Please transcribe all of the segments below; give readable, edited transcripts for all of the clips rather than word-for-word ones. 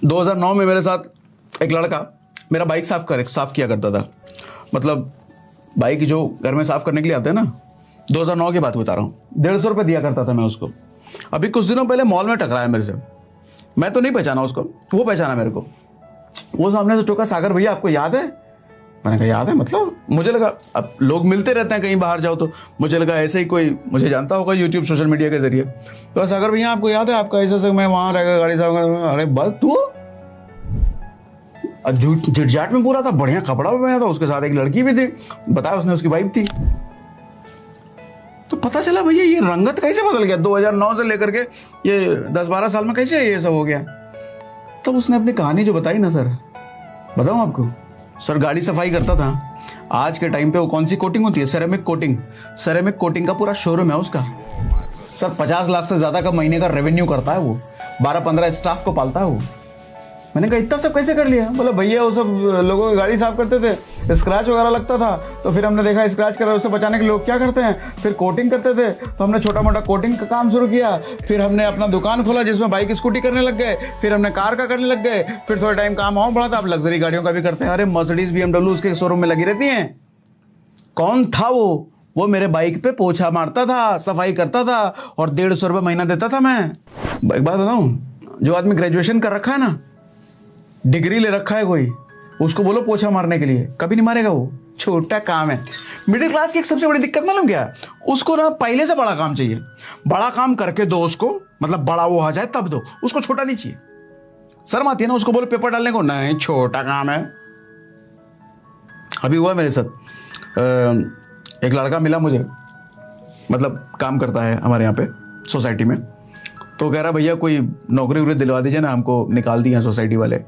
2009 में मेरे साथ एक लड़का मेरा बाइक साफ किया करता था। मतलब बाइक जो घर में साफ करने के लिए आते हैं ना, 2009 की बात बता रहा हूँ। 150 रुपये दिया करता था मैं उसको। अभी कुछ दिनों पहले मॉल में टकराया मेरे से। मैं तो नहीं पहचाना उसको, वो पहचाना मेरे को। वो सामने से टोका, सागर भैया आपको याद है? मैंने कहा याद है मतलब? मुझे लगा अब लोग मिलते रहते हैं कहीं बाहर जाओ, तो मुझे लगा ऐसे ही कोई मुझे जानता होगा यूट्यूब सोशल मीडिया के जरिए। तो सागर भैया आपको याद है, आपका ऐसा मैं वहां रह गाड़ी साफ। अरे बस तू झिटझाट में पूरा था, बढ़िया कपड़ा भी पहना था, उसके साथ एक लड़की भी थी, बताया उसने उसकी वाइफ थी। तो पता चला भैया ये रंगत कैसे बदल गया 2009 से लेकर के ये 10-12 साल में कैसे ये सब हो गया। तब उसने अपनी कहानी जो बताई ना सर, बताऊं आपको सर, गाड़ी सफाई करता था। आज के टाइम पे वो कौन सी कोटिंग होती है, सेरेमिक कोटिंग। सेरेमिक कोटिंग का पूरा शोरूम है उसका सर। 50 लाख से ज्यादा का महीने का रेवेन्यू करता है वो, 12-15 स्टाफ को पालता है वो। मैंने कहा इतना सब कैसे कर लिया? बोला भैया वो सब लोगों की गाड़ी साफ करते थे, स्क्रैच वगैरह लगता था, तो फिर हमने देखा स्क्रैच कर उससे बचाने के लोग क्या करते हैं, फिर कोटिंग करते थे, तो हमने छोटा मोटा कोटिंग का काम शुरू किया। फिर हमने अपना दुकान खोला जिसमें बाइक स्कूटी करने लग गए, फिर हमने कार का करने लग गए, फिर थोड़ा टाइम काम और बढ़ा था, अब लग्जरी गाड़ियों का भी करते हैं। अरे मर्सिडीज BMW उसके शोरूम में लगी रहती हैं। कौन था वो मेरे बाइक पे पोछा मारता था, सफाई करता था, और 150 रुपये महीना देता था। मैं एक बात बताऊं, जो आदमी ग्रेजुएशन कर रखा है ना, डिग्री ले रखा है कोई, उसको बोलो पोछा मारने के लिए, कभी नहीं मारेगा वो, छोटा काम है। मिडिल क्लास की एक सबसे बड़ी दिक्कत मालूम क्या है? उसको ना पहले से बड़ा काम चाहिए। बड़ा काम करके दो उसको, मतलब बड़ा वो आ जाए तब दो उसको, छोटा नहीं चाहिए। शर्म आती है ना उसको, बोलो पेपर डालने को, नहीं छोटा काम है। अभी हुआ मेरे साथ, एक लड़का मिला मुझे, मतलब काम करता है हमारे यहाँ पे सोसाइटी में। तो कह रहा भैया कोई नौकरी वोकरी दिलवा दीजिए ना, हमको निकाल दिए सोसाइटी वाले।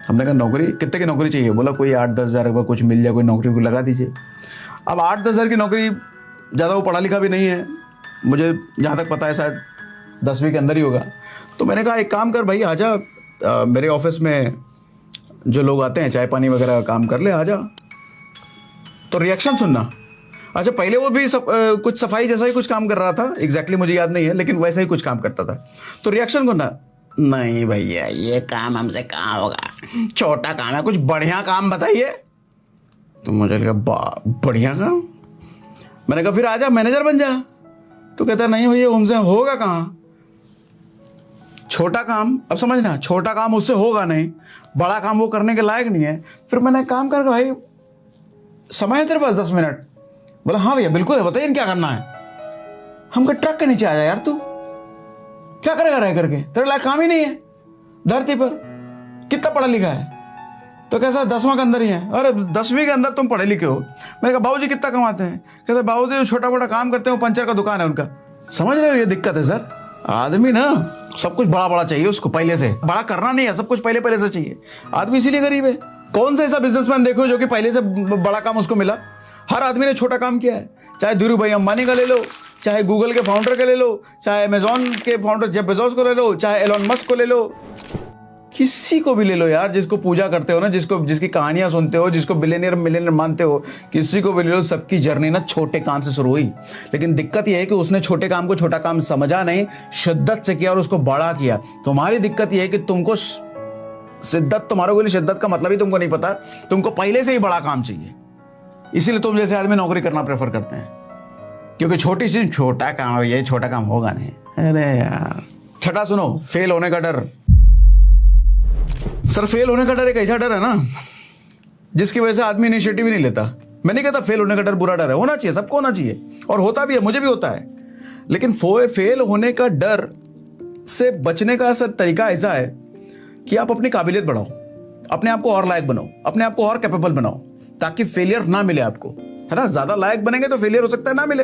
हमने कहा नौकरी कितने की नौकरी चाहिए? बोला कोई 8-10 हज़ार रुपये कुछ मिल जाए, कोई नौकरी को लगा दीजिए। अब 8-10 हज़ार की नौकरी, ज़्यादा वो पढ़ा लिखा भी नहीं है, मुझे जहाँ तक पता है शायद 10वीं के अंदर ही होगा। तो मैंने कहा एक काम कर भाई, आजा मेरे ऑफिस में जो लोग आते हैं चाय पानी वगैरह काम कर ले, आजा। तो रिएक्शन सुनना। अच्छा पहले वो भी कुछ सफाई जैसा ही कुछ काम कर रहा था, एग्जैक्टली मुझे याद नहीं है, लेकिन वैसा ही कुछ काम करता था। तो रिएक्शन सुनना, नहीं भैया ये काम हमसे कहाँ होगा, छोटा काम है, कुछ बढ़िया काम बताइए। तो मुझे लगा बढ़िया काम? मैंने कहा फिर आजा मैनेजर बन जा। तो कहता नहीं भैया हमसे होगा कहाँ, छोटा काम। अब समझना, छोटा काम उससे होगा नहीं, बड़ा काम वो करने के लायक नहीं है। फिर मैंने काम करके, भाई समय है तेरे पास 10 मिनट? बोला हाँ भैया बिल्कुल है, बताइए क्या करना है। हम कहा ट्रक के नीचे आ जा यार, तू क्या करेगा रह करके, तेरे लायक काम ही नहीं है धरती पर, कितना पढ़ा लिखा है? तो कैसा 10वां के अंदर ही है। अरे 10वीं के अंदर तुम पढ़े लिखे हो। मैंने कहा बाबूजी कितना कमाते हैं? कहते बाबूजी छोटा मोटा काम करते हो, पंचर का दुकान है उनका। समझ रहे हो ये दिक्कत है सर। आदमी ना सब कुछ बड़ा बड़ा चाहिए उसको, पहले से बड़ा करना नहीं है, सब कुछ पहले पहले से चाहिए। आदमी इसीलिए गरीब है। कौन सा ऐसा बिजनेसमैन देखो जो कि पहले से बड़ा काम उसको मिला? हर आदमी ने छोटा काम किया है। चाहे धीरू भाई अंबानी का ले लो, चाहे गूगल के फाउंडर का ले लो, चाहे अमेजॉन के फाउंडर जेफ बेजोस को ले लो, चाहे एलोन मस्क को ले लो, किसी को भी ले लो यार, जिसको पूजा करते हो ना, जिसकी कहानियां सुनते हो, जिसको बिलियनियर मिलियनियर मानते हो, किसी को भी ले लो, सबकी जर्नी ना छोटे काम से शुरू हुई। लेकिन दिक्कत यह है कि उसने छोटे काम को छोटा काम समझा नहीं, शिद्दत से किया और उसको बड़ा किया। तुम्हारी दिक्कत यह है कि तुमको शिद्दत, तुम्हारे को शिद्दत का मतलब ही तुमको नहीं पता, तुमको पहले से ही बड़ा काम चाहिए। इसीलिए तुम जैसे आदमी नौकरी करना प्रेफर करते हैं, क्योंकि छोटी चीज छोटा काम है, ये छोटा काम होगा नहीं। अरे यार छठा सुनो, फेल होने का डर। सर फेल होने का डर एक ऐसा डर है ना जिसकी वजह से आदमी इनिशिएटिव ही नहीं लेता। मैं नहीं कहता फेल होने का डर बुरा डर है, होना चाहिए, सबको होना चाहिए, और होता भी है, मुझे भी होता है। लेकिन फेल होने का डर से बचने का सर तरीका ऐसा है कि आप अपनी काबिलियत बढ़ाओ, अपने आप को और लायक बनाओ, अपने आप को और कैपेबल बनाओ, ताकि फेलियर ना मिले आपको, है ना। ज्यादा लायक बनेंगे तो फेलियर हो सकता है ना मिले।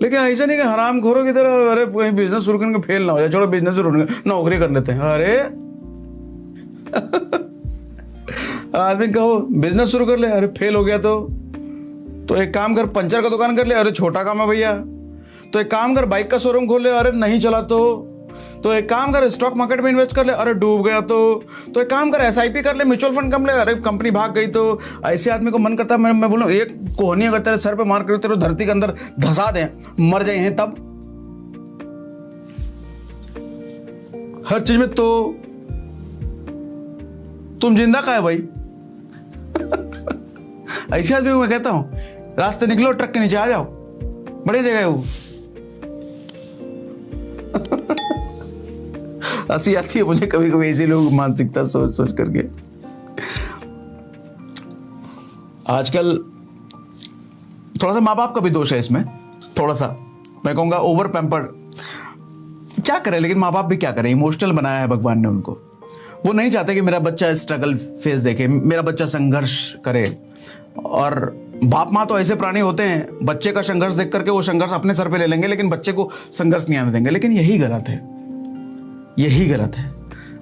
लेकिन ऐसा नहीं कि हराम खोरों की तरह अरे कहीं बिजनेस शुरू करने फेल ना हो जाए, छोड़ो बिजनेस शुरू नौकरी कर लेते हैं। अरे आदमी कहो बिजनेस शुरू कर ले, अरे फेल हो गया तो एक काम कर पंचर का दुकान कर ले, अरे छोटा काम है भैया। तो एक काम कर बाइक का शोरूम खोल ले, अरे नहीं चला तो एक काम कर स्टॉक मार्केट में इन्वेस्ट कर ले, अरे डूब गया तो एक काम कर SIP कर ले, म्यूचुअल फंड कम ले, अरे कंपनी भाग गई। तो ऐसे आदमी को मन करता है मैं बोलूं एक कोहनी अगर तेरे सर पे मार कर तेरे धरती के अंदर धसा दें, मर जाए हैं तब। हर चीज में तो तुम जिंदा का है भाई? ऐसे आदमी को मैं कहता हूं रास्ते निकलो, ट्रक के नीचे आ जाओ, बड़ी जगह है वो। हंसी आती है मुझे कभी कभी ऐसे लोग मानसिकता सोच सोच करके। आजकल थोड़ा सा माँ बाप का भी दोष है इसमें, थोड़ा सा मैं कहूंगा ओवर पैम्पर्ड। क्या करें, लेकिन माँ बाप भी क्या करें, इमोशनल बनाया है भगवान ने उनको। वो नहीं चाहते कि मेरा बच्चा स्ट्रगल फेस देखे, मेरा बच्चा संघर्ष करे। और बाप माँ तो ऐसे प्राणी होते हैं, बच्चे का संघर्ष देख करके वो संघर्ष अपने सर पे ले लेंगे, लेकिन बच्चे को संघर्ष नहीं आने देंगे। लेकिन यही गलत है, यही गलत है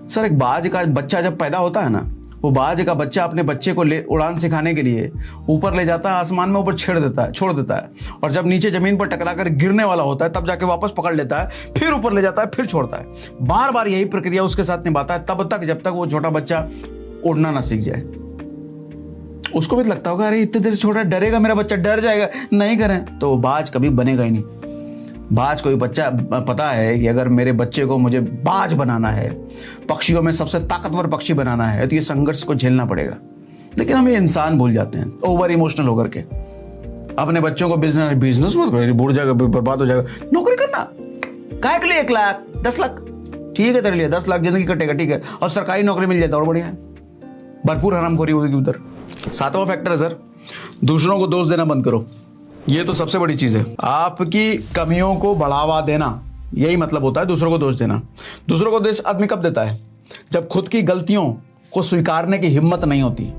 सर। एक बाज का बच्चा जब पैदा होता है ना, वो बाज का बच्चा अपने बच्चे को उड़ान सिखाने के लिए ऊपर ले जाता है, आसमान में ऊपर छोड़ देता है। और जब नीचे जमीन पर टकराकर गिरने वाला होता है तब जाके वापस पकड़ लेता है, फिर ऊपर ले जाता है, फिर छोड़ता है। बार बार यही प्रक्रिया उसके साथ निभाता है तब तक जब तक वो छोटा बच्चा उड़ना ना सीख जाए। उसको भी लगता होगा अरे इतने देर से छोटा, डरेगा मेरा बच्चा, डर जाएगा, नहीं करें तो बाज कभी बनेगा ही नहीं। बाज कोई बच्चा पता है कि अगर मेरे बच्चे को मुझे बाज बनाना है, पक्षियों में सबसे ताकतवर पक्षी बनाना है, तो ये संघर्ष को झेलना पड़ेगा। लेकिन हम ये इंसान भूल जाते हैं ओवर इमोशनल होकर के। अपने बच्चों को बिजनेस मत करो, बूढ़ जाएगा, बर्बाद हो जाएगा। नौकरी करना काय के लिए 1 लाख 10 लाख ठीक है तेरे लिए, 10 लाख जिंदगी कटेगा, ठीक है। और सरकारी नौकरी मिल जाता और बढ़िया है, भरपूर हरामखोरी होगी उधर। 7वां फैक्टर है सर, दूसरों को दोष देना बंद करो। ये तो सबसे बड़ी चीज है, आपकी कमियों को बढ़ावा देना, यही मतलब होता है दूसरों को दोष देना। दूसरों को दोष आदमी कब देता है? जब खुद की गलतियों को स्वीकारने की हिम्मत नहीं होती,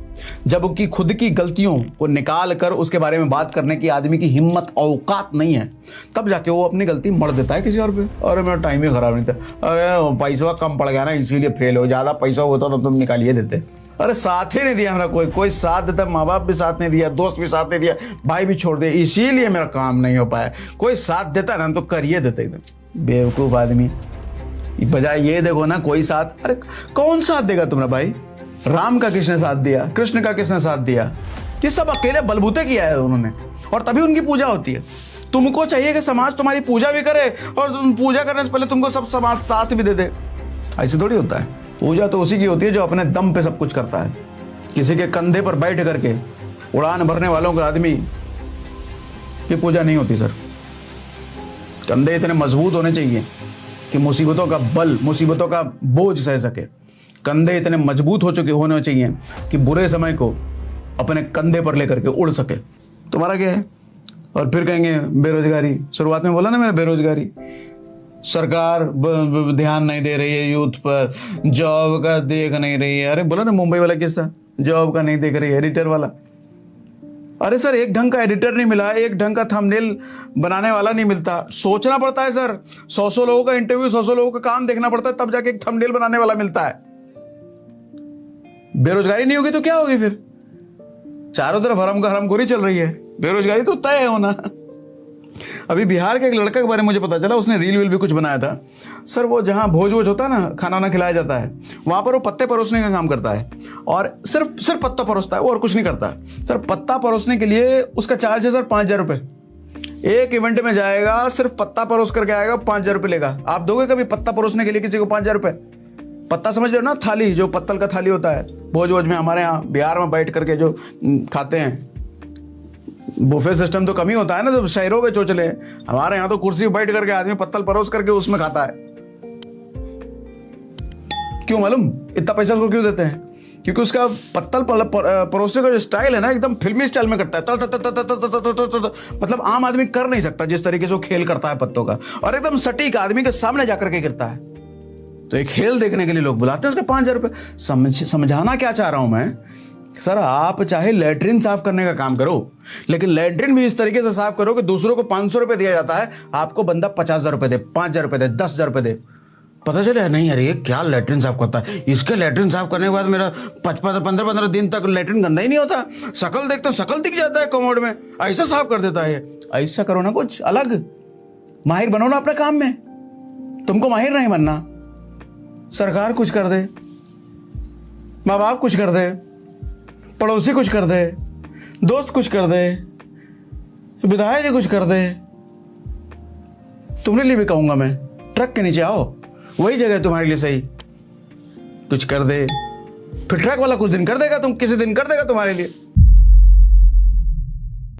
जब उसकी खुद की गलतियों को निकाल कर उसके बारे में बात करने की आदमी की हिम्मत औकात नहीं है, तब जाके वो अपनी गलती मढ़ देता है किसी और पे। अरे मेरा टाइम ही खराब नहीं था, अरे पैसा कम पड़ गया ना इसीलिए फेल हो, ज्यादा पैसा होता तो तुम निकालिए देते। अरे साथ ही नहीं दिया मेरा, कोई साथ देता, माँ बाप भी साथ नहीं दिया, दोस्त भी साथ नहीं दिया, भाई भी छोड़ दिया, इसीलिए मेरा काम नहीं हो पाया। कोई साथ देता ना तो करिए देते एकदम बेवकूफ आदमी। बजाय ये देखो ना कोई साथ, अरे कौन साथ देगा तुम्हारा भाई? राम का किसने साथ दिया, कृष्ण का किसने साथ दिया? ये सब अकेले बलबूते किया है उन्होंने, और तभी उनकी पूजा होती है। तुमको चाहिए कि समाज तुम्हारी पूजा भी करे, और पूजा करने से पहले तुमको सब समाज साथ भी दे दे। ऐसे थोड़ी होता है। पूजा तो उसी की होती है जो अपने दम पे सब कुछ करता है। किसी के कंधे पर बैठ करके उड़ान भरने वालों का आदमी की पूजा नहीं होती सर। कंधे इतने मजबूत होने चाहिए कि मुसीबतों का बल, मुसीबतों का बोझ सह सके। कंधे इतने मजबूत होने चाहिए कि बुरे समय को अपने कंधे पर लेकर के उड़ सके। तुम्हारा क्या है? और फिर कहेंगे बेरोजगारी। शुरुआत में बोला ना मैंने, बेरोजगारी, सरकार ध्यान नहीं दे रही है यूथ पर, जॉब का देख नहीं रही है। अरे बोला ना मुंबई वाला किस्सा, जॉब का नहीं देख रही है, एडिटर वाला। अरे सर एक ढंग का एडिटर नहीं मिला, एक ढंग का थंबनेल बनाने वाला नहीं मिलता। सोचना पड़ता है सर, 100 लोगों का इंटरव्यू, 100 लोगों का काम देखना पड़ता है, तब जाके एक थंबनेल बनाने वाला मिलता है। बेरोजगारी नहीं होगी तो क्या होगी फिर? चारों तरफ हरामखोरी चल रही है, बेरोजगारी तो तय है होना। अभी बिहार के एक लड़का के बारे में मुझे पता चला, उसने रील भी कुछ बनाया था सर। वो जहां भोज होता है ना, खाना वाना खिलाया जाता है, वहां पर वो पत्ते परोसने का काम करता है, और सिर्फ पत्ता परोसता है, और कुछ नहीं करता सर। पत्ता परोसने के लिए उसका चार्ज है सर 5,000 रुपये। एक इवेंट में जाएगा, सिर्फ पत्ता परोस करके आएगा, 5,000 रुपये लेगा। आप दोगे कभी पत्ता परोसने के लिए किसी को 5,000 रुपये? पत्ता समझ रहे हो ना, थाली, जो पत्तल का थाली होता है भोज में, हमारे यहाँ बिहार में बैठ करके जो खाते हैं। बुफे सिस्टम तो कम ही होता है ना, तो शहरों में चोचले। हमारे यहाँ तो कुर्सी बैठ करके आदमी पत्तल परोस करके उसमें खाता है। क्यों मालूम? इतना पैसा उसको क्यों देते हैं? क्योंकि उसका पत्तल परोसने का जो स्टाइल है ना, एकदम फिल्मी स्टाइल में करता है। मतलब आम आदमी कर नहीं सकता जिस तरीके से वो खेल करता है पत्तों का, और एकदम सटीक आदमी के सामने जाकर के गिरता है। तो एक खेल देखने के लिए लोग बुलाते हैं उसके 5,000 रुपये। समझाना क्या चाह रहा हूं मैं सर, आप चाहे लैट्रिन साफ करने का काम करो, लेकिन लैट्रिन भी इस तरीके से साफ करो कि दूसरों को 500 रुपये दिया जाता है, आपको बंदा 50,000 रुपये दे, 5,000 रुपये दे, 10,000 रुपये दे। पता चले नहीं अरे ये क्या लैट्रिन साफ करता है, इसके लैट्रिन साफ करने के बाद मेरा 15 दिन तक लैट्रिन गंदा ही नहीं होता। शकल देखता हूं, शकल दिख जाता है कमोड में, ऐसा साफ कर देता है। ऐसा करो ना, कुछ अलग, माहिर बनो ना अपने काम में। तुमको माहिर नहीं बनना, सरकार कुछ कर दे, माँ बाप कुछ कर दे, पड़ोसी कुछ कर दे, दोस्त कुछ कर दे, विधायक जी कुछ कर दे, तुम्हारे लिए भी कहूंगा मैं, ट्रक के नीचे आओ, वही जगह तुम्हारे लिए सही। कुछ कर दे, फिर ट्रक वाला कुछ दिन कर देगा, किसी दिन कर देगा तुम्हारे लिए।